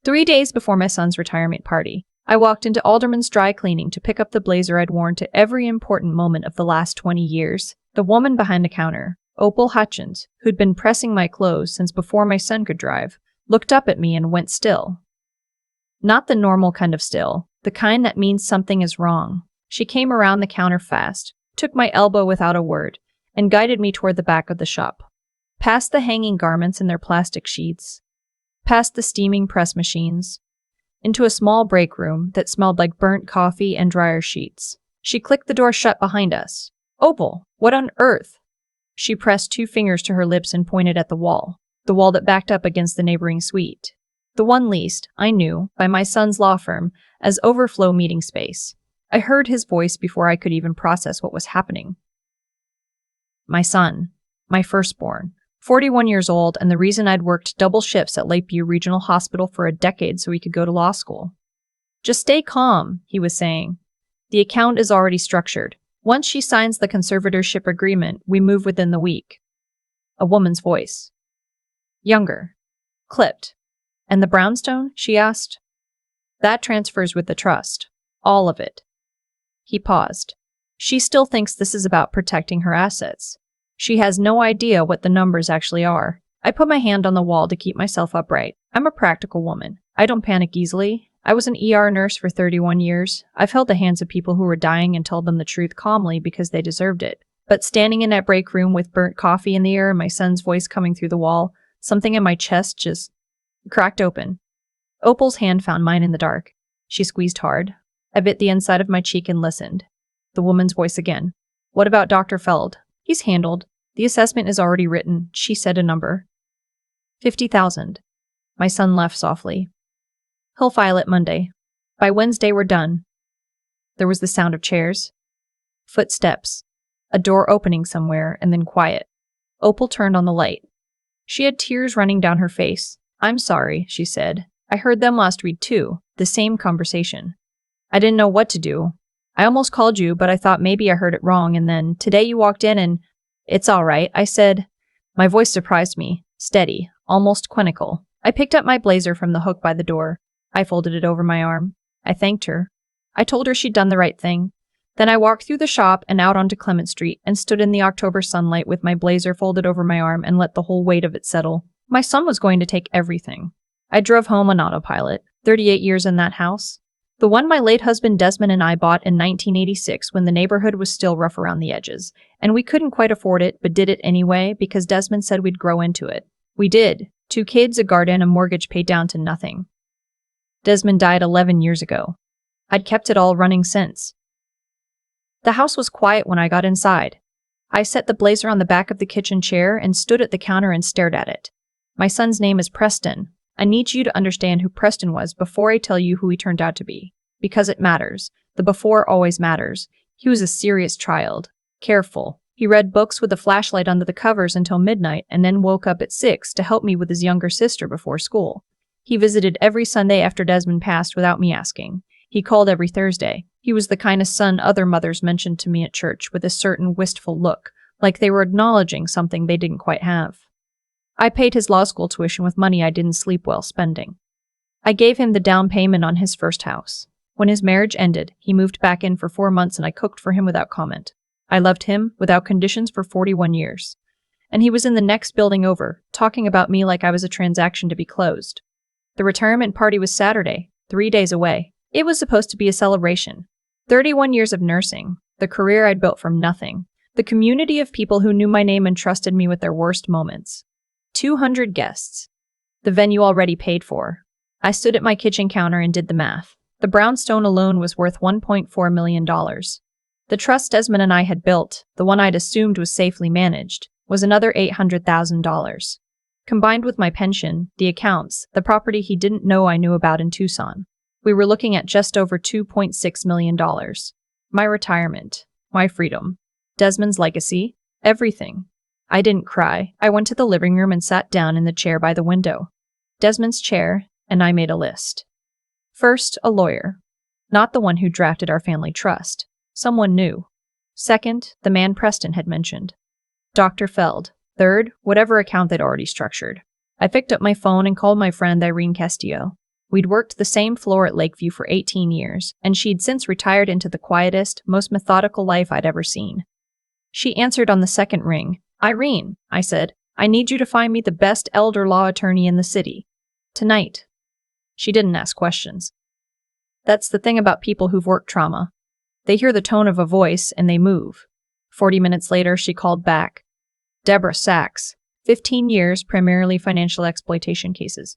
3 days before my son's retirement party, I walked into Alderman's dry cleaning to pick up the blazer I'd worn to every important moment of the last 20 years. The woman behind the counter, Opal Hutchins, who'd been pressing my clothes since before my son could drive, looked up at me and went still. Not the normal kind of still, the kind that means something is wrong. She came around the counter fast, took my elbow without a word, and guided me toward the back of the shop. Past the hanging garments in their plastic sheets, past the steaming press machines, into a small break room that smelled like burnt coffee and dryer sheets. She clicked the door shut behind us. "Opal, what on earth?" She pressed 2 fingers to her lips and pointed at the wall that backed up against the neighboring suite. The one leased, I knew, by my son's law firm as overflow meeting space. I heard his voice before I could even process what was happening. My son, my firstborn, 41 years old, and the reason I'd worked double shifts at Lakeview Regional Hospital for a decade so he could go to law school. "Just stay calm," he was saying. "The account is already structured. Once she signs the conservatorship agreement, we move within the week." A woman's voice. Younger. Clipped. "And the brownstone?" she asked. "That transfers with the trust. All of it." He paused. "She still thinks this is about protecting her assets. She has no idea what the numbers actually are." I put my hand on the wall to keep myself upright. I'm a practical woman. I don't panic easily. I was an ER nurse for 31 years. I've held the hands of people who were dying and told them the truth calmly because they deserved it. But standing in that break room with burnt coffee in the air and my son's voice coming through the wall, something in my chest just cracked open. Opal's hand found mine in the dark. She squeezed hard. I bit the inside of my cheek and listened. The woman's voice again. "What about Dr. Feld?" "He's handled. The assessment is already written." She said a number. 50,000. My son laughed softly. "He'll file it Monday. By Wednesday we're done." There was the sound of chairs. Footsteps. A door opening somewhere, and then quiet. Opal turned on the light. She had tears running down her face. "I'm sorry," she said. "I heard them last week too. The same conversation. I didn't know what to do. I almost called you, but I thought maybe I heard it wrong, and then today you walked in and..." "It's all right," I said. My voice surprised me. Steady, almost clinical. I picked up my blazer from the hook by the door. I folded it over my arm. I thanked her. I told her she'd done the right thing. Then I walked through the shop and out onto Clement Street and stood in the October sunlight with my blazer folded over my arm and let the whole weight of it settle. My son was going to take everything. I drove home on autopilot. 38 years in that house. The one my late husband Desmond and I bought in 1986 when the neighborhood was still rough around the edges. And we couldn't quite afford it, but did it anyway because Desmond said we'd grow into it. We did. 2 kids, a garden, a mortgage paid down to nothing. Desmond died 11 years ago. I'd kept it all running since. The house was quiet when I got inside. I set the blazer on the back of the kitchen chair and stood at the counter and stared at it. My son's name is Preston. I need you to understand who Preston was before I tell you who he turned out to be. Because it matters. The before always matters. He was a serious child. Careful. He read books with a flashlight under the covers until midnight and then woke up at 6 to help me with his younger sister before school. He visited every Sunday after Desmond passed without me asking. He called every Thursday. He was the kind of son other mothers mentioned to me at church with a certain wistful look, like they were acknowledging something they didn't quite have. I paid his law school tuition with money I didn't sleep well spending. I gave him the down payment on his first house. When his marriage ended, he moved back in for 4 months and I cooked for him without comment. I loved him, without conditions, for 41 years. And he was in the next building over, talking about me like I was a transaction to be closed. The retirement party was Saturday, 3 days away. It was supposed to be a celebration. 31 years of nursing, the career I'd built from nothing, the community of people who knew my name and trusted me with their worst moments. 200 guests. The venue already paid for. I stood at my kitchen counter and did the math. The brownstone alone was worth $1.4 million. The trust Desmond and I had built, the one I'd assumed was safely managed, was another $800,000. Combined with my pension, the accounts, the property he didn't know I knew about in Tucson, we were looking at just over $2.6 million. My retirement, my freedom, Desmond's legacy, everything. I didn't cry. I went to the living room and sat down in the chair by the window. Desmond's chair, and I made a list. First, a lawyer. Not the one who drafted our family trust. Someone new. Second, the man Preston had mentioned. Dr. Feld. Third, whatever account they'd already structured. I picked up my phone and called my friend Irene Castillo. We'd worked the same floor at Lakeview for 18 years, and she'd since retired into the quietest, most methodical life I'd ever seen. She answered on the second ring. "Irene," I said, "I need you to find me the best elder law attorney in the city. Tonight." She didn't ask questions. That's the thing about people who've worked trauma. They hear the tone of a voice and they move. 40 minutes later, she called back. "Deborah Sachs, 15 years, primarily financial exploitation cases.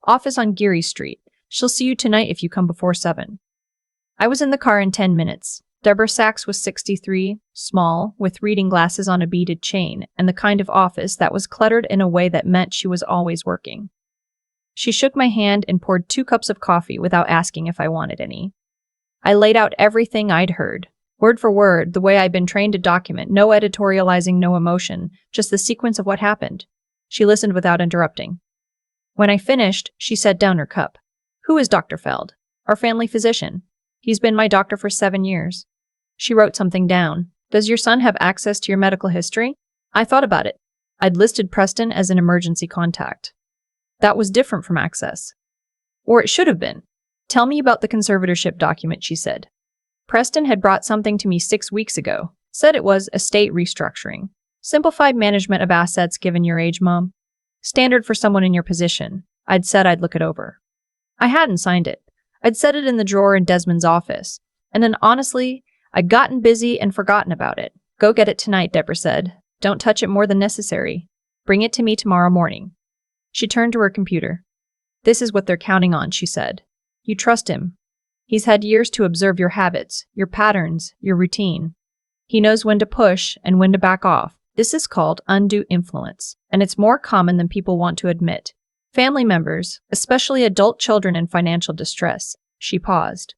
Office on Geary Street. She'll see you tonight if you come before 7. I was in the car in 10 minutes. Deborah Sachs was 63, small, with reading glasses on a beaded chain, and the kind of office that was cluttered in a way that meant she was always working. She shook my hand and poured 2 cups of coffee without asking if I wanted any. I laid out everything I'd heard, word for word, the way I'd been trained to document, no editorializing, no emotion, just the sequence of what happened. She listened without interrupting. When I finished, she set down her cup. "Who is Dr. Feld?" "Our family physician. He's been my doctor for 7 years. She wrote something down. "Does your son have access to your medical history?" I thought about it. I'd listed Preston as an emergency contact. That was different from access. Or it should have been. "Tell me about the conservatorship document," she said. Preston had brought something to me 6 weeks ago. Said it was estate restructuring. Simplified management of assets given your age, Mom. Standard for someone in your position. I'd said I'd look it over. I hadn't signed it. I'd set it in the drawer in Desmond's office. And then honestly, I'd gotten busy and forgotten about it. "Go get it tonight," Deborah said. "Don't touch it more than necessary. Bring it to me tomorrow morning." She turned to her computer. "This is what they're counting on," she said. "You trust him. He's had years to observe your habits, your patterns, your routine. He knows when to push and when to back off. This is called undue influence, and it's more common than people want to admit. Family members, especially adult children in financial distress." She paused.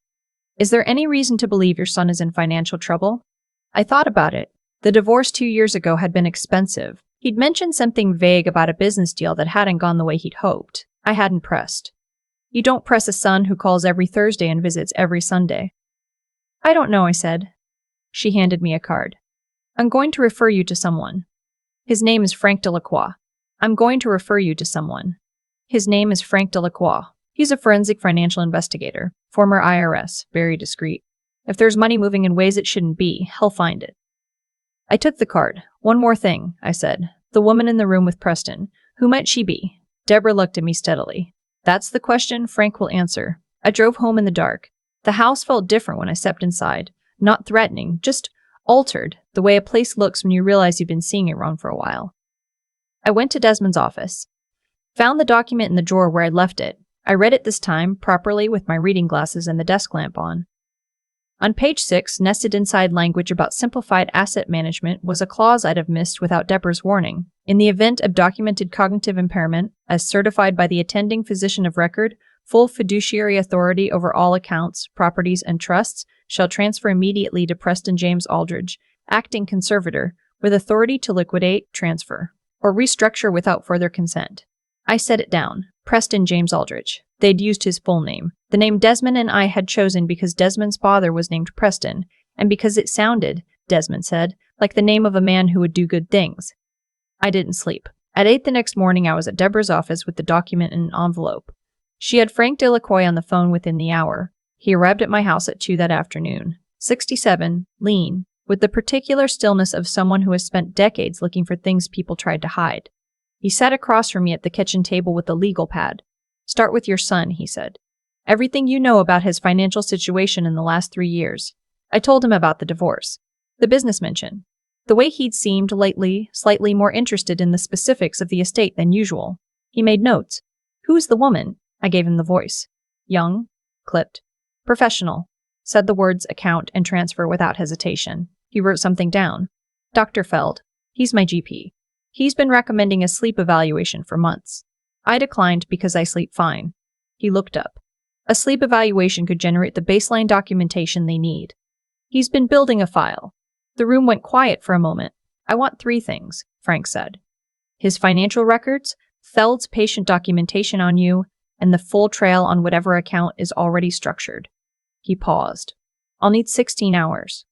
"Is there any reason to believe your son is in financial trouble?" I thought about it. The divorce 2 years ago had been expensive. He'd mentioned something vague about a business deal that hadn't gone the way he'd hoped. I hadn't pressed. You don't press a son who calls every Thursday and visits every Sunday. "I don't know," I said. She handed me a card. "I'm going to refer you to someone. His name is Frank Delacroix. I'm going to refer you to someone. His name is Frank Delacroix. He's a forensic financial investigator, former IRS, very discreet. If there's money moving in ways it shouldn't be, he'll find it." I took the card. "One more thing," I said. "The woman in the room with Preston. Who might she be?" Deborah looked at me steadily. "That's the question Frank will answer." I drove home in the dark. The house felt different when I stepped inside. Not threatening, just altered, the way a place looks when you realize you've been seeing it wrong for a while. I went to Desmond's office. Found the document in the drawer where I'd left it. I read it this time, properly, with my reading glasses and the desk lamp on. On page 6, nested inside language about simplified asset management, was a clause I'd have missed without Deborah's warning. In the event of documented cognitive impairment, as certified by the attending physician of record, full fiduciary authority over all accounts, properties, and trusts shall transfer immediately to Preston James Aldridge, acting conservator, with authority to liquidate, transfer, or restructure without further consent. I set it down. Preston James Aldridge. They'd used his full name. The name Desmond and I had chosen because Desmond's father was named Preston, and because it sounded, Desmond said, like the name of a man who would do good things. I didn't sleep. At 8 the next morning, I was at Deborah's office with the document in an envelope. She had Frank Delacroix on the phone within the hour. He arrived at my house at 2 that afternoon. 67, lean, with the particular stillness of someone who has spent decades looking for things people tried to hide. He sat across from me at the kitchen table with a legal pad. "Start with your son," he said. "Everything you know about his financial situation in the last 3 years." I told him about the divorce. The business mention. The way he'd seemed lately, slightly more interested in the specifics of the estate than usual. He made notes. "Who's the woman?" I gave him the voice. "Young, clipped, professional," said the words account and transfer without hesitation. He wrote something down. "Dr. Feld. He's my GP. He's been recommending a sleep evaluation for months. I declined because I sleep fine." He looked up. "A sleep evaluation could generate the baseline documentation they need. He's been building a file." The room went quiet for a moment. "I want 3 things, Frank said. His financial records, Feld's patient documentation on you, and the full trail on whatever account is already structured." He paused. "I'll need 16 hours.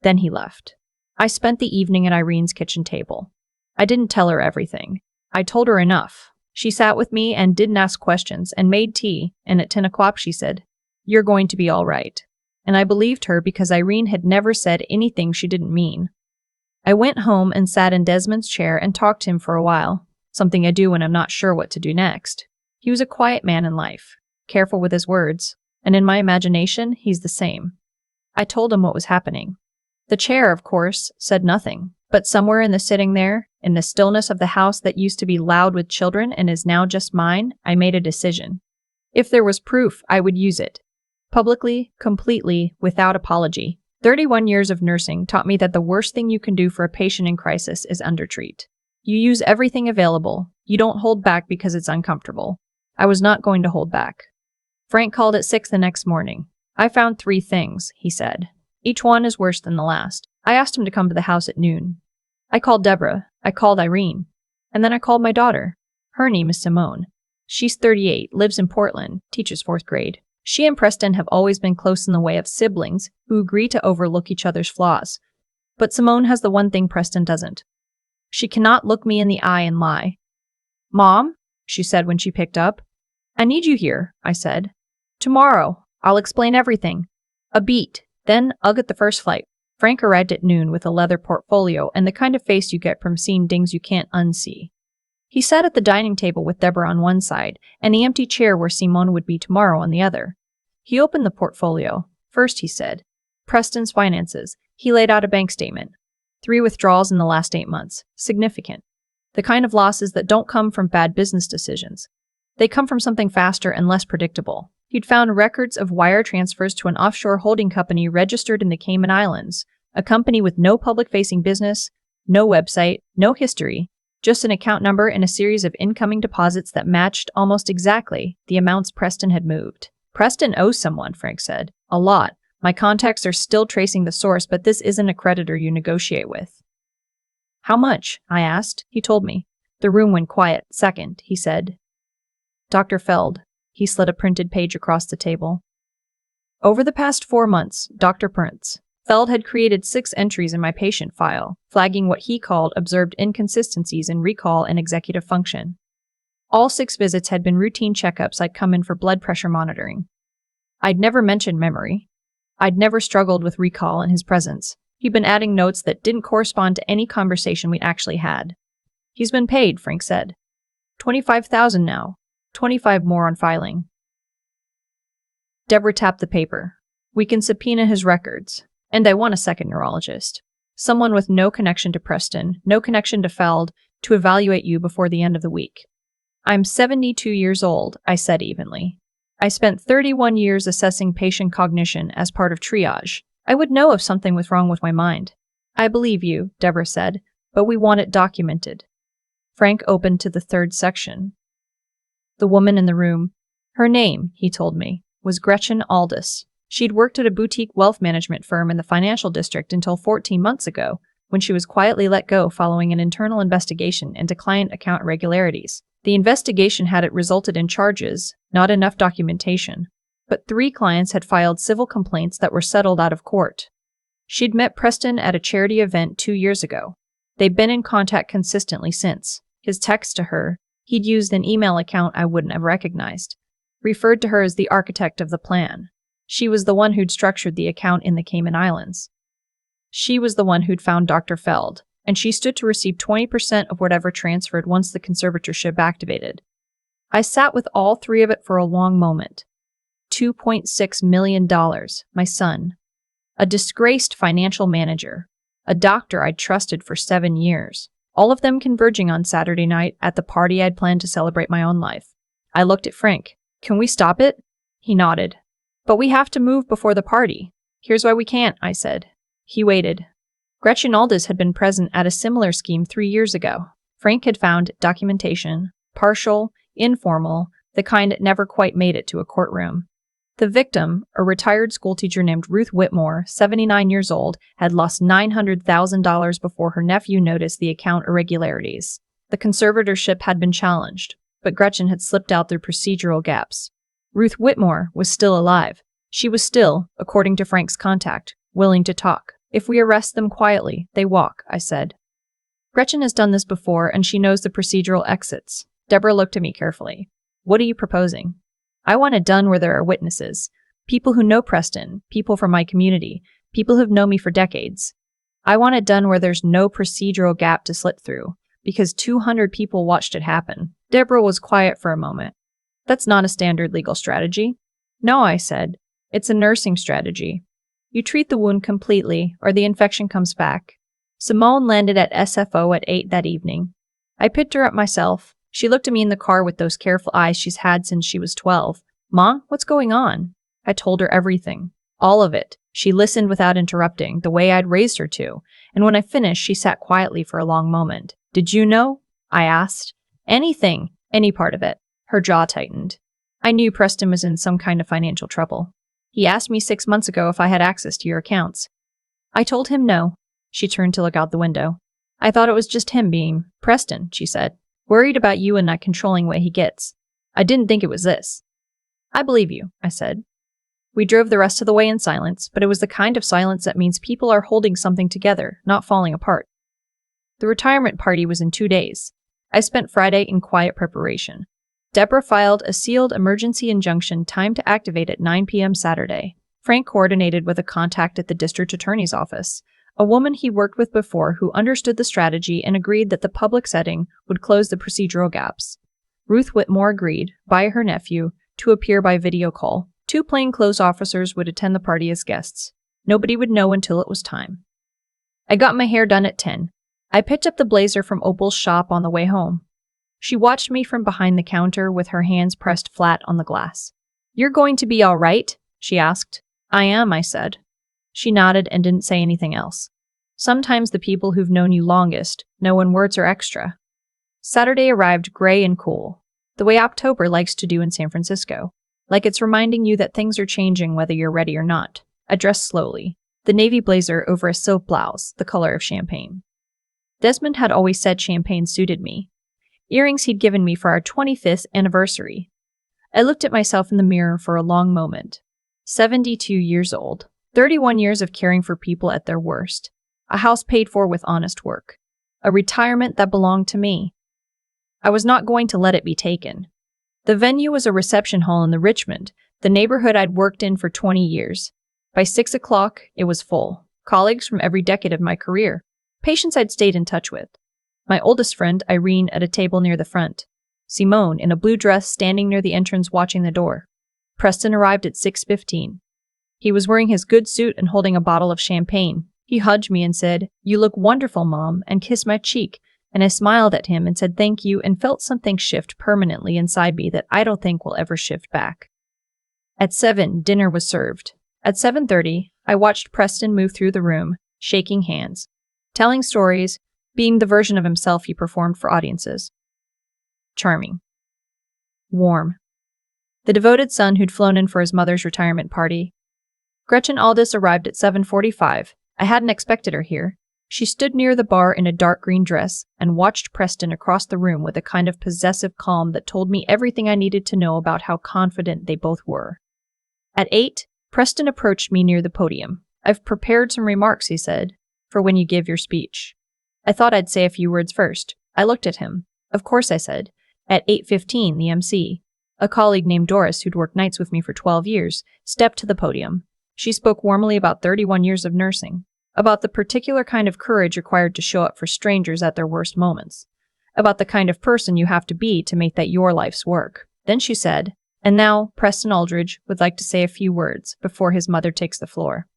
Then he left. I spent the evening at Irene's kitchen table. I didn't tell her everything. I told her enough. She sat with me and didn't ask questions and made tea, and at 10 o'clock she said, "You're going to be all right." And I believed her because Irene had never said anything she didn't mean. I went home and sat in Desmond's chair and talked to him for a while, something I do when I'm not sure what to do next. He was a quiet man in life, careful with his words, and in my imagination, he's the same. I told him what was happening. The chair, of course, said nothing, but somewhere in the sitting there, in the stillness of the house that used to be loud with children and is now just mine, I made a decision. If there was proof, I would use it. Publicly, completely, without apology. 31 years of nursing taught me that the worst thing you can do for a patient in crisis is undertreat. You use everything available. You don't hold back because it's uncomfortable. I was not going to hold back. Frank called at 6 the next morning. "I found 3 things," he said. "Each one is worse than the last." I asked him to come to the house at noon. I called Deborah. I called Irene. And then I called my daughter. Her name is Simone. She's 38, lives in Portland, teaches 4th grade. She and Preston have always been close in the way of siblings who agree to overlook each other's flaws. But Simone has the one thing Preston doesn't. She cannot look me in the eye and lie. "Mom," she said when she picked up. "I need you here," I said. "Tomorrow. I'll explain everything." A beat. Then, ugh at the first flight. Frank arrived at noon with a leather portfolio and the kind of face you get from seeing things you can't unsee. He sat at the dining table with Deborah on one side and the empty chair where Simone would be tomorrow on the other. He opened the portfolio. "First," he said, "Preston's finances." He laid out a bank statement. 3 withdrawals in the last 8 months. Significant. The kind of losses that don't come from bad business decisions. They come from something faster and less predictable. He'd found records of wire transfers to an offshore holding company registered in the Cayman Islands, a company with no public-facing business, no website, no history, just an account number and a series of incoming deposits that matched almost exactly the amounts Preston had moved. "Preston owes someone," Frank said. "A lot. My contacts are still tracing the source, but this isn't a creditor you negotiate with." "How much?" I asked. He told me. The room went quiet. "Second," he said. "Dr. Feld." He slid a printed page across the table. "Over the past 4 months, Dr. Prince Feld had created 6 entries in my patient file, flagging what he called observed inconsistencies in recall and executive function. All 6 visits had been routine checkups I'd come in for blood pressure monitoring. I'd never mentioned memory. I'd never struggled with recall in his presence. He'd been adding notes that didn't correspond to any conversation we'd actually had. "He's been paid," Frank said. $25,000 now. 25 more on filing." Deborah tapped the paper. "We can subpoena his records. And I want a second neurologist. Someone with no connection to Preston, no connection to Feld, to evaluate you before the end of the week." "I'm 72 years old," I said evenly. "I spent 31 years assessing patient cognition as part of triage. I would know if something was wrong with my mind." "I believe you," Deborah said, "but we want it documented." Frank opened to the 3rd section. The woman in the room. Her name, he told me, was Gretchen Aldous. She'd worked at a boutique wealth management firm in the financial district until 14 months ago, when she was quietly let go following an internal investigation into client account irregularities. The investigation had resulted in charges, not enough documentation, but 3 clients had filed civil complaints that were settled out of court. She'd met Preston at a charity event 2 years ago. They'd been in contact consistently since. His text to her, he'd used an email account I wouldn't have recognized, referred to her as the architect of the plan. She was the one who'd structured the account in the Cayman Islands. She was the one who'd found Dr. Feld, and she stood to receive 20% of whatever transferred once the conservatorship activated. I sat with all 3 of it for a long moment. $2.6 million, my son. A disgraced financial manager. A doctor I'd trusted for 7 years. All of them converging on Saturday night at the party I'd planned to celebrate my own life. I looked at Frank. "Can we stop it?" He nodded. "But we have to move before the party." "Here's why we can't," I said. He waited. Gretchen Aldous had been present at a similar scheme 3 years ago. Frank had found documentation, partial, informal, the kind that never quite made it to a courtroom. The victim, a retired schoolteacher named Ruth Whitmore, 79 years old, had lost $900,000 before her nephew noticed the account irregularities. The conservatorship had been challenged, but Gretchen had slipped out through procedural gaps. Ruth Whitmore was still alive. She was still, according to Frank's contact, willing to talk. "If we arrest them quietly, they walk," I said. "Gretchen has done this before and she knows the procedural exits. Deborah looked at me carefully. What are you proposing? I want it done where there are witnesses. People who know Preston, people from my community, people who've known me for decades. I want it done where there's no procedural gap to slip through, because 200 people watched it happen. Deborah was quiet for a moment. That's not a standard legal strategy. No, I said. It's a nursing strategy. You treat the wound completely, or the infection comes back. Simone landed at SFO at 8 that evening. I picked her up myself. She looked at me in the car with those careful eyes she's had since she was 12. Ma, what's going on? I told her everything. All of it. She listened without interrupting, the way I'd raised her to, and when I finished, she sat quietly for a long moment. Did you know? I asked. Anything. Any part of it. Her jaw tightened. I knew Preston was in some kind of financial trouble. He asked me 6 months ago if I had access to your accounts. I told him no. She turned to look out the window. I thought it was just him being Preston, she said. Worried about you in that controlling way he gets. I didn't think it was this. I believe you, I said. We drove the rest of the way in silence, but it was the kind of silence that means people are holding something together, not falling apart. The retirement party was in 2 days. I spent Friday in quiet preparation. Deborah filed a sealed emergency injunction timed to activate at 9 p.m. Saturday. Frank coordinated with a contact at the district attorney's office, a woman he worked with before who understood the strategy and agreed that the public setting would close the procedural gaps. Ruth Whitmore agreed, via her nephew, to appear by video call. 2 plainclothes officers would attend the party as guests. Nobody would know until it was time. I got my hair done at 10. I picked up the blazer from Opal's shop on the way home. She watched me from behind the counter with her hands pressed flat on the glass. You're going to be all right? She asked. I am, I said. She nodded and didn't say anything else. Sometimes the people who've known you longest know when words are extra. Saturday arrived gray and cool, the way October likes to do in San Francisco. Like it's reminding you that things are changing whether you're ready or not. I dressed slowly, the navy blazer over a silk blouse, the color of champagne. Desmond had always said champagne suited me. Earrings he'd given me for our 25th anniversary. I looked at myself in the mirror for a long moment. 72 years old. 31 years of caring for people at their worst. A house paid for with honest work. A retirement that belonged to me. I was not going to let it be taken. The venue was a reception hall in the Richmond, the neighborhood I'd worked in for 20 years. By 6 o'clock, it was full. Colleagues from every decade of my career. Patients I'd stayed in touch with. My oldest friend, Irene, at a table near the front. Simone, in a blue dress, standing near the entrance watching the door. Preston arrived at 6:15. He was wearing his good suit and holding a bottle of champagne. He hugged me and said, "You look wonderful, Mom," and kissed my cheek. And I smiled at him and said thank you and felt something shift permanently inside me that I don't think will ever shift back. At 7, dinner was served. At 7:30, I watched Preston move through the room, shaking hands, telling stories, being the version of himself he performed for audiences. Charming. Warm. The devoted son who'd flown in for his mother's retirement party. Gretchen Aldis arrived at 7:45. I hadn't expected her here. She stood near the bar in a dark green dress and watched Preston across the room with a kind of possessive calm that told me everything I needed to know about how confident they both were. At 8, Preston approached me near the podium. "I've prepared some remarks," he said, "for when you give your speech." I thought I'd say a few words first. I looked at him. Of course, I said. At 8:15, the MC, a colleague named Doris who'd worked nights with me for 12 years, stepped to the podium. She spoke warmly about 31 years of nursing, about the particular kind of courage required to show up for strangers at their worst moments, about the kind of person you have to be to make that your life's work. Then she said, "And now, Preston Aldridge would like to say a few words before his mother takes the floor."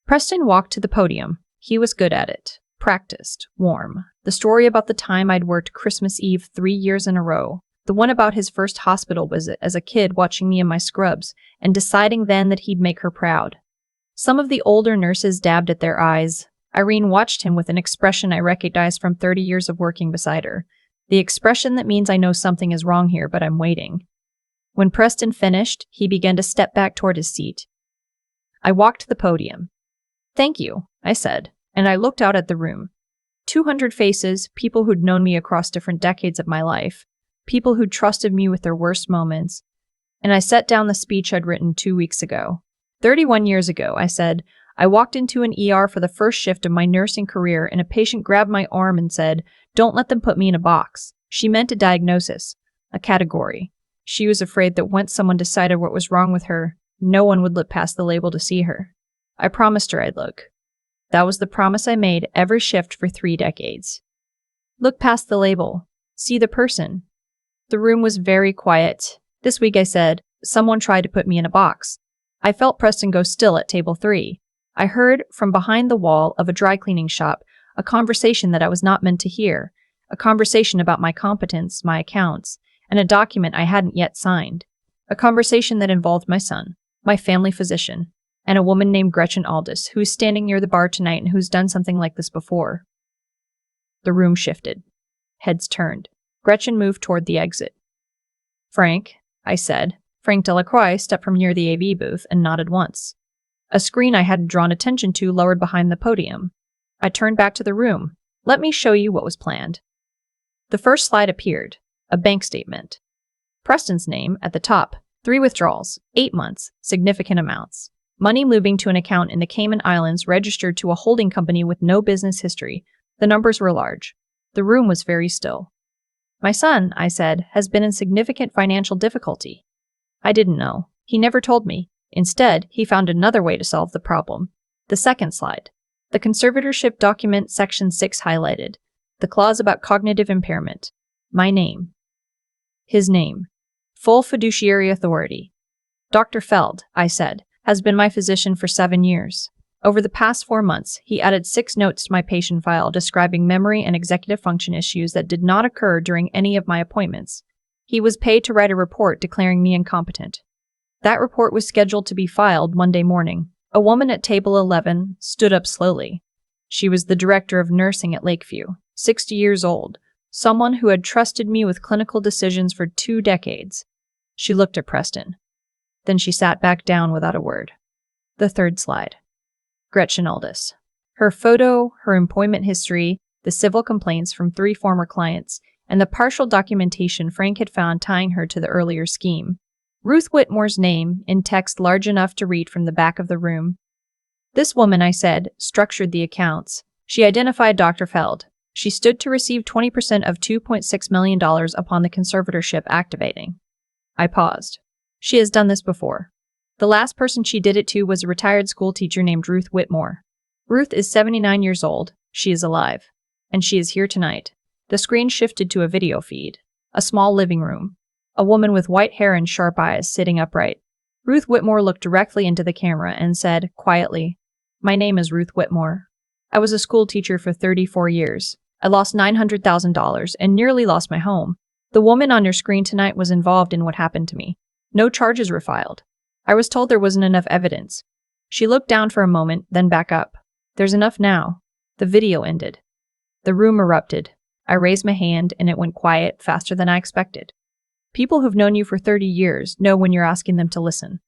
Preston walked to the podium. He was good at it. Practiced. Warm. The story about the time I'd worked Christmas Eve 3 years in a row. The one about his first hospital visit as a kid watching me in my scrubs and deciding then that he'd make her proud. Some of the older nurses dabbed at their eyes. Irene watched him with an expression I recognized from 30 years of working beside her. The expression that means I know something is wrong here, but I'm waiting. When Preston finished, he began to step back toward his seat. I walked to the podium. "Thank you," I said, and I looked out at the room. 200 faces, people who'd known me across different decades of my life, people who'd trusted me with their worst moments, and I set down the speech I'd written 2 weeks ago. 31 years ago, I said, I walked into an ER for the first shift of my nursing career and a patient grabbed my arm and said, "Don't let them put me in a box." She meant a diagnosis, a category. She was afraid that once someone decided what was wrong with her, no one would look past the label to see her. I promised her I'd look. That was the promise I made every shift for 3 decades. Look past the label. See the person. The room was very quiet. This week I said, someone tried to put me in a box. I felt Preston go still at table 3. I heard, from behind the wall of a dry cleaning shop, a conversation that I was not meant to hear, a conversation about my competence, my accounts, and a document I hadn't yet signed, a conversation that involved my son, my family physician, and a woman named Gretchen Aldous, who is standing near the bar tonight and who's done something like this before. The room shifted. Heads turned. Gretchen moved toward the exit. Frank, I said. Frank Delacroix stepped from near the AV booth and nodded once. A screen I hadn't drawn attention to lowered behind the podium. I turned back to the room. Let me show you what was planned. The first slide appeared, a bank statement. Preston's name at the top, 3 withdrawals, 8 months, significant amounts. Money moving to an account in the Cayman Islands registered to a holding company with no business history. The numbers were large. The room was very still. My son, I said, has been in significant financial difficulty. I didn't know. He never told me. Instead, he found another way to solve the problem. The second slide. The conservatorship document section 6 highlighted. The clause about cognitive impairment. My name. His name. Full fiduciary authority. Dr. Feld, I said, has been my physician for 7 years. Over the past 4 months, he added 6 notes to my patient file describing memory and executive function issues that did not occur during any of my appointments. He was paid to write a report declaring me incompetent. That report was scheduled to be filed Monday morning. A woman at table 11 stood up slowly. She was the director of nursing at Lakeview, 60 years old, someone who had trusted me with clinical decisions for 2 decades. She looked at Preston. Then she sat back down without a word. The third slide. Gretchen Aldous. Her photo, her employment history, the civil complaints from 3 former clients, and the partial documentation Frank had found tying her to the earlier scheme. Ruth Whitmore's name, in text large enough to read from the back of the room. This woman, I said, structured the accounts. She identified Dr. Feld. She stood to receive 20% of $2.6 million upon the conservatorship activating. I paused. She has done this before. The last person she did it to was a retired school teacher named Ruth Whitmore. Ruth is 79 years old. She is alive. And she is here tonight. The screen shifted to a video feed. A small living room. A woman with white hair and sharp eyes sitting upright. Ruth Whitmore looked directly into the camera and said, quietly, "My name is Ruth Whitmore. I was a school teacher for 34 years. I lost $900,000 and nearly lost my home. The woman on your screen tonight was involved in what happened to me. No charges were filed. I was told there wasn't enough evidence." She looked down for a moment, then back up. "There's enough now." The video ended. The room erupted. I raised my hand and it went quiet faster than I expected. People who've known you for 30 years know when you're asking them to listen.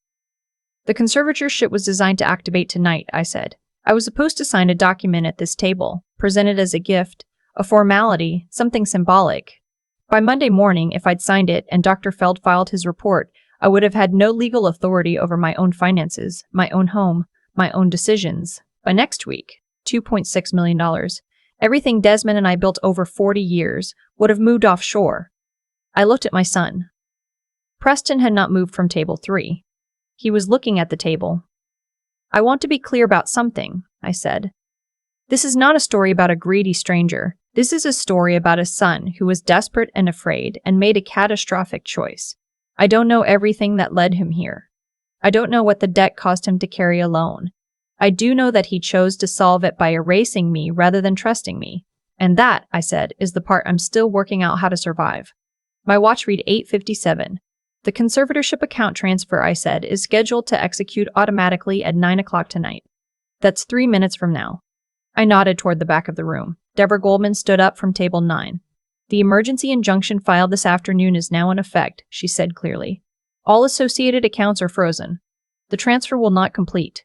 "The conservatorship was designed to activate tonight," I said. "I was supposed to sign a document at this table, presented as a gift, a formality, something symbolic. By Monday morning, if I'd signed it and Dr. Feld filed his report, I would have had no legal authority over my own finances, my own home, my own decisions. By next week, $2.6 million, everything Desmond and I built over 40 years, would have moved offshore." I looked at my son. Preston had not moved from table 3. He was looking at the table. "I want to be clear about something," I said. "This is not a story about a greedy stranger. This is a story about a son who was desperate and afraid and made a catastrophic choice. I don't know everything that led him here. I don't know what the debt caused him to carry alone. I do know that he chose to solve it by erasing me rather than trusting me. And that," I said, "is the part I'm still working out how to survive." My watch read 8:57. "The conservatorship account transfer," I said, "is scheduled to execute automatically at 9 o'clock tonight. That's 3 minutes from now." I nodded toward the back of the room. Deborah Goldman stood up from table 9. "The emergency injunction filed this afternoon is now in effect," she said clearly. "All associated accounts are frozen. The transfer will not complete."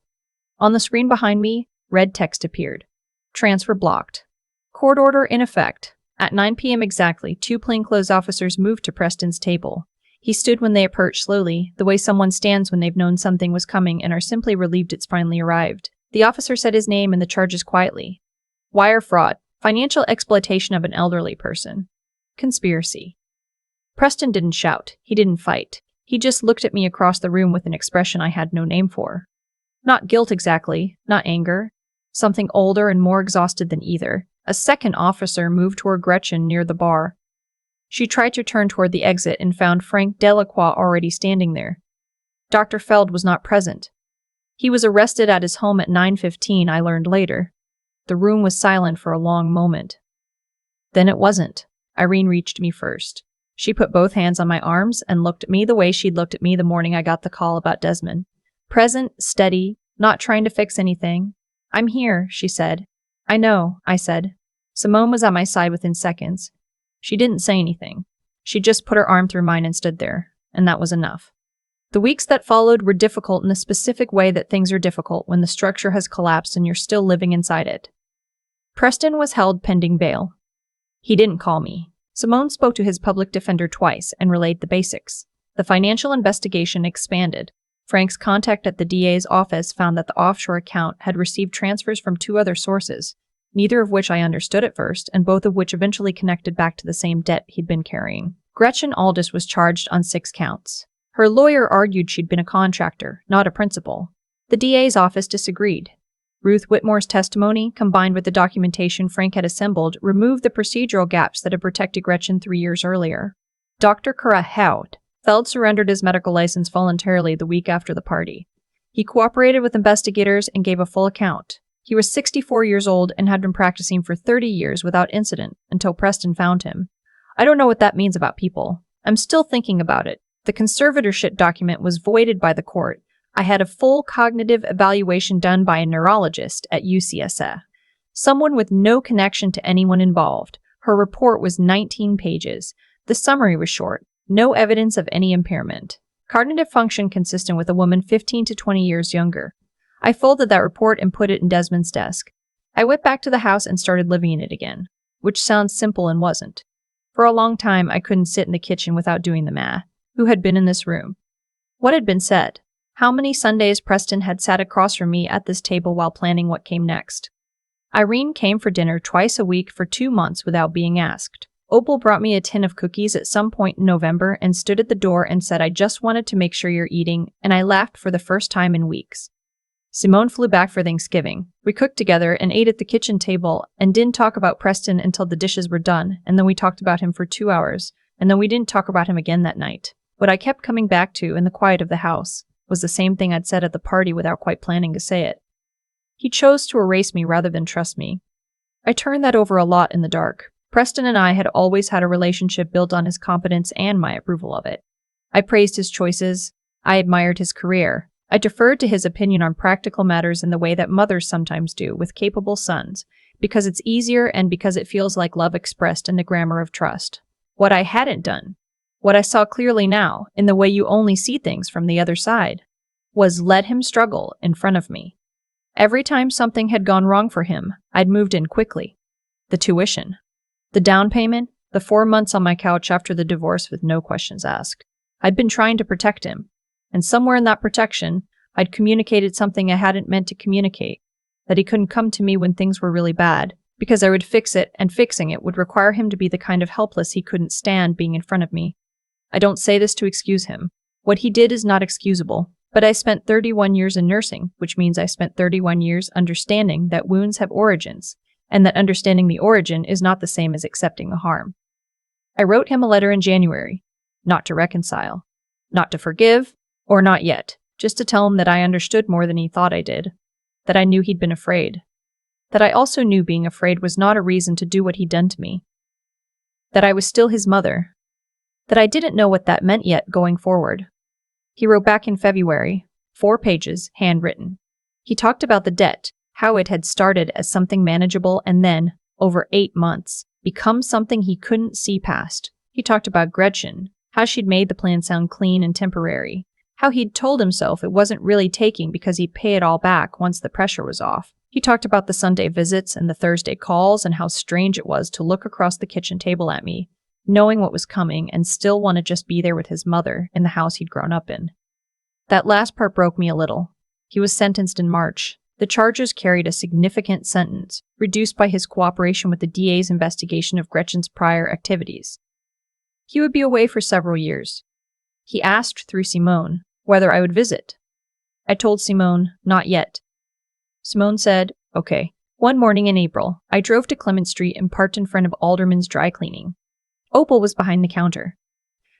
On the screen behind me, red text appeared. "Transfer blocked. Court order in effect." At 9 p.m. exactly, 2 plainclothes officers moved to Preston's table. He stood when they approached slowly, the way someone stands when they've known something was coming and are simply relieved it's finally arrived. The officer said his name and the charges quietly. "Wire fraud, financial exploitation of an elderly person." Conspiracy. Preston didn't shout. He didn't fight. He just looked at me across the room with an expression I had no name for. Not guilt exactly, not anger. Something older and more exhausted than either. A second officer moved toward Gretchen near the bar. She tried to turn toward the exit and found Frank Delacroix already standing there. Dr. Feld was not present. He was arrested at his home at 9:15, I learned later. The room was silent for a long moment. Then it wasn't. Irene reached me first. She put both hands on my arms and looked at me the way she'd looked at me the morning I got the call about Desmond. Present, steady, not trying to fix anything. "I'm here," she said. "I know," I said. Simone was at my side within seconds. She didn't say anything. She just put her arm through mine and stood there, and that was enough. The weeks that followed were difficult in the specific way that things are difficult when the structure has collapsed and you're still living inside it. Preston was held pending bail. He didn't call me. Simone spoke to his public defender twice and relayed the basics. The financial investigation expanded. Frank's contact at the DA's office found that the offshore account had received transfers from 2 other sources, neither of which I understood at first, and both of which eventually connected back to the same debt he'd been carrying. Gretchen Aldous was charged on 6 counts. Her lawyer argued she'd been a contractor, not a principal. The DA's office disagreed. Ruth Whitmore's testimony, combined with the documentation Frank had assembled, removed the procedural gaps that had protected Gretchen 3 years earlier. Dr. Kara Howd. Feld surrendered his medical license voluntarily the week after the party. He cooperated with investigators and gave a full account. He was 64 years old and had been practicing for 30 years without incident until Preston found him. I don't know what that means about people. I'm still thinking about it. The conservatorship document was voided by the court. I had a full cognitive evaluation done by a neurologist at UCSF. Someone with no connection to anyone involved. Her report was 19 pages. The summary was short. No evidence of any impairment. Cognitive function consistent with a woman 15 to 20 years younger. I folded that report and put it in Desmond's desk. I went back to the house and started living in it again, which sounds simple and wasn't. For a long time, I couldn't sit in the kitchen without doing the math. Who had been in this room? What had been said? How many Sundays Preston had sat across from me at this table while planning what came next? Irene came for dinner twice a week for 2 months without being asked. Opal brought me a tin of cookies at some point in November and stood at the door and said, "I just wanted to make sure you're eating," and I laughed for the first time in weeks. Simone flew back for Thanksgiving. We cooked together and ate at the kitchen table and didn't talk about Preston until the dishes were done, and then we talked about him for 2 hours, and then we didn't talk about him again that night. What I kept coming back to in the quiet of the house was the same thing I'd said at the party without quite planning to say it. He chose to erase me rather than trust me. I turned that over a lot in the dark. Preston and I had always had a relationship built on his competence and my approval of it. I praised his choices. I admired his career. I deferred to his opinion on practical matters in the way that mothers sometimes do with capable sons, because it's easier and because it feels like love expressed in the grammar of trust. What I hadn't done, what I saw clearly now, in the way you only see things from the other side, was let him struggle in front of me. Every time something had gone wrong for him, I'd moved in quickly. The tuition. The down payment, the 4 months on my couch after the divorce with no questions asked. I'd been trying to protect him, and somewhere in that protection, I'd communicated something I hadn't meant to communicate, that he couldn't come to me when things were really bad, because I would fix it, and fixing it would require him to be the kind of helpless he couldn't stand being in front of me. I don't say this to excuse him. What he did is not excusable, but I spent 31 years in nursing, which means I spent 31 years understanding that wounds have origins, and that understanding the origin is not the same as accepting the harm. I wrote him a letter in January, not to reconcile, not to forgive, or not yet, just to tell him that I understood more than he thought I did, that I knew he'd been afraid, that I also knew being afraid was not a reason to do what he'd done to me, that I was still his mother, that I didn't know what that meant yet going forward. He wrote back in February, 4 pages, handwritten. He talked about the debt, how it had started as something manageable and then, over 8 months, become something he couldn't see past. He talked about Gretchen, how she'd made the plan sound clean and temporary, how he'd told himself it wasn't really taking because he'd pay it all back once the pressure was off. He talked about the Sunday visits and the Thursday calls and how strange it was to look across the kitchen table at me, knowing what was coming and still want to just be there with his mother in the house he'd grown up in. That last part broke me a little. He was sentenced in March. The charges carried a significant sentence, reduced by his cooperation with the DA's investigation of Gretchen's prior activities. He would be away for several years. He asked through Simone whether I would visit. I told Simone, not yet. Simone said, okay. One morning in April, I drove to Clement Street and parked in front of Alderman's dry cleaning. Opal was behind the counter.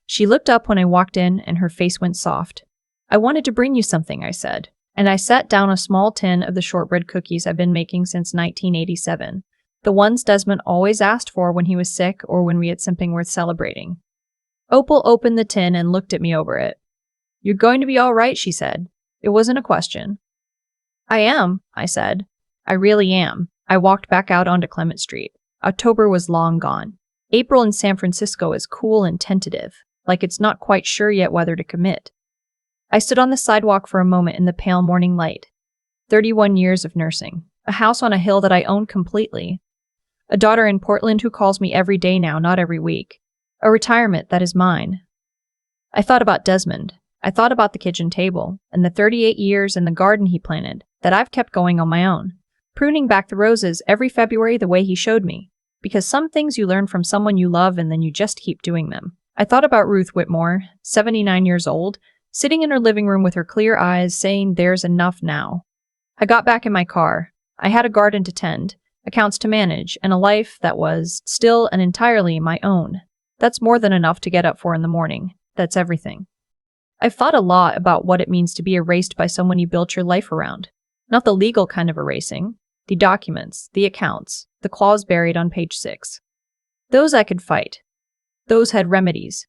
She looked up when I walked in and her face went soft. I wanted to bring you something, I said, and I set down a small tin of the shortbread cookies I've been making since 1987, the ones Desmond always asked for when he was sick or when we had something worth celebrating. Opal opened the tin and looked at me over it. You're going to be all right, she said. It wasn't a question. I am, I said. I really am. I walked back out onto Clement Street. October was long gone. April in San Francisco is cool and tentative, like it's not quite sure yet whether to commit. I stood on the sidewalk for a moment in the pale morning light. 31 years of nursing. A house on a hill that I own completely. A daughter in Portland who calls me every day now, not every week. A retirement that is mine. I thought about Desmond. I thought about the kitchen table and the 38 years in the garden he planted that I've kept going on my own, pruning back the roses every February the way he showed me, because some things you learn from someone you love and then you just keep doing them. I thought about Ruth Whitmore, 79 years old, sitting in her living room with her clear eyes saying there's enough now. I got back in my car. I had a garden to tend, accounts to manage, and a life that was still and entirely my own. That's more than enough to get up for in the morning. That's everything. I've thought a lot about what it means to be erased by someone you built your life around. Not the legal kind of erasing. The documents, the accounts, the clause buried on page 6. Those I could fight. Those had remedies.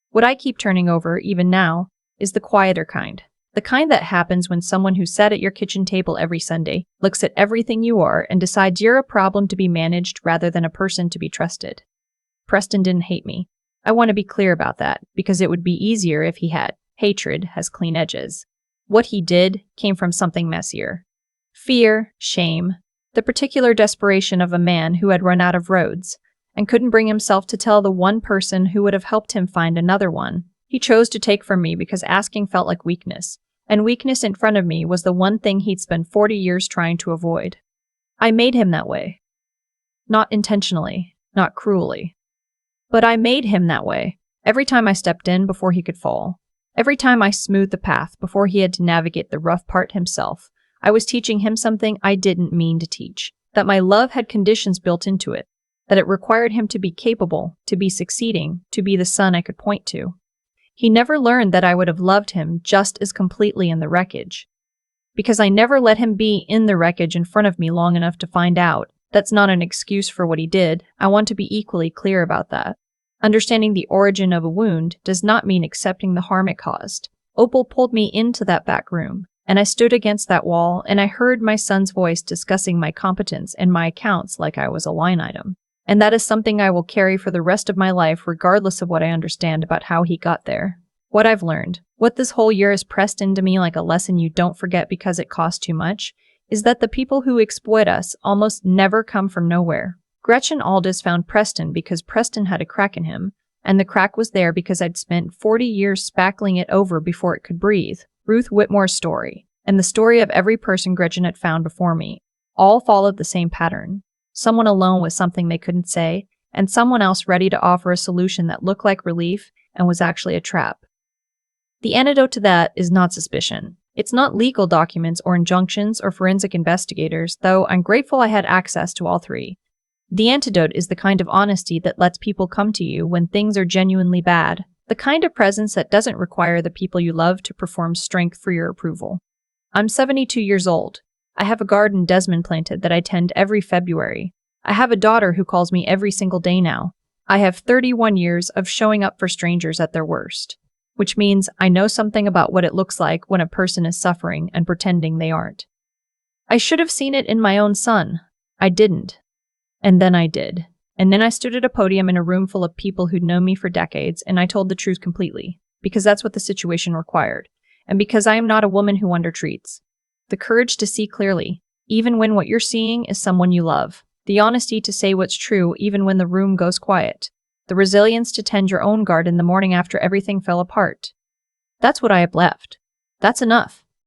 What I keep turning over, even now, is the quieter kind. The kind that happens when someone who sat at your kitchen table every Sunday looks at everything you are and decides you're a problem to be managed rather than a person to be trusted. Preston didn't hate me. I want to be clear about that, because it would be easier if he had. Hatred has clean edges. What he did came from something messier. Fear, shame, the particular desperation of a man who had run out of roads and couldn't bring himself to tell the one person who would have helped him find another one. He chose to take from me because asking felt like weakness, and weakness in front of me was the one thing he'd spent 40 years trying to avoid. I made him that way. Not intentionally, not cruelly. But I made him that way, every time I stepped in before he could fall. Every time I smoothed the path before he had to navigate the rough part himself, I was teaching him something I didn't mean to teach, that my love had conditions built into it, that it required him to be capable, to be succeeding, to be the son I could point to. He never learned that I would have loved him just as completely in the wreckage. Because I never let him be in the wreckage in front of me long enough to find out. That's not an excuse for what he did. I want to be equally clear about that. Understanding the origin of a wound does not mean accepting the harm it caused. Opal pulled me into that back room, and I stood against that wall, and I heard my son's voice discussing my competence and my accounts like I was a line item. And that is something I will carry for the rest of my life, regardless of what I understand about how he got there. What I've learned, what this whole year has pressed into me like a lesson you don't forget because it costs too much, is that the people who exploit us almost never come from nowhere. Gretchen Aldous found Preston because Preston had a crack in him, and the crack was there because I'd spent 40 years spackling it over before it could breathe. Ruth Whitmore's story, and the story of every person Gretchen had found before me, all followed the same pattern. Someone alone with something they couldn't say, and someone else ready to offer a solution that looked like relief and was actually a trap. The antidote to that is not suspicion. It's not legal documents or injunctions or forensic investigators, though I'm grateful I had access to all three. The antidote is the kind of honesty that lets people come to you when things are genuinely bad, the kind of presence that doesn't require the people you love to perform strength for your approval. I'm 72 years old. I have a garden Desmond planted that I tend every February. I have a daughter who calls me every single day now. I have 31 years of showing up for strangers at their worst, which means I know something about what it looks like when a person is suffering and pretending they aren't. I should have seen it in my own son. I didn't. And then I did. And then I stood at a podium in a room full of people who'd known me for decades, and I told the truth completely, because that's what the situation required, and because I am not a woman who undertreats. The courage to see clearly, even when what you're seeing is someone you love. The honesty to say what's true even when the room goes quiet. The resilience to tend your own garden the morning after everything fell apart. That's what I have left. That's enough.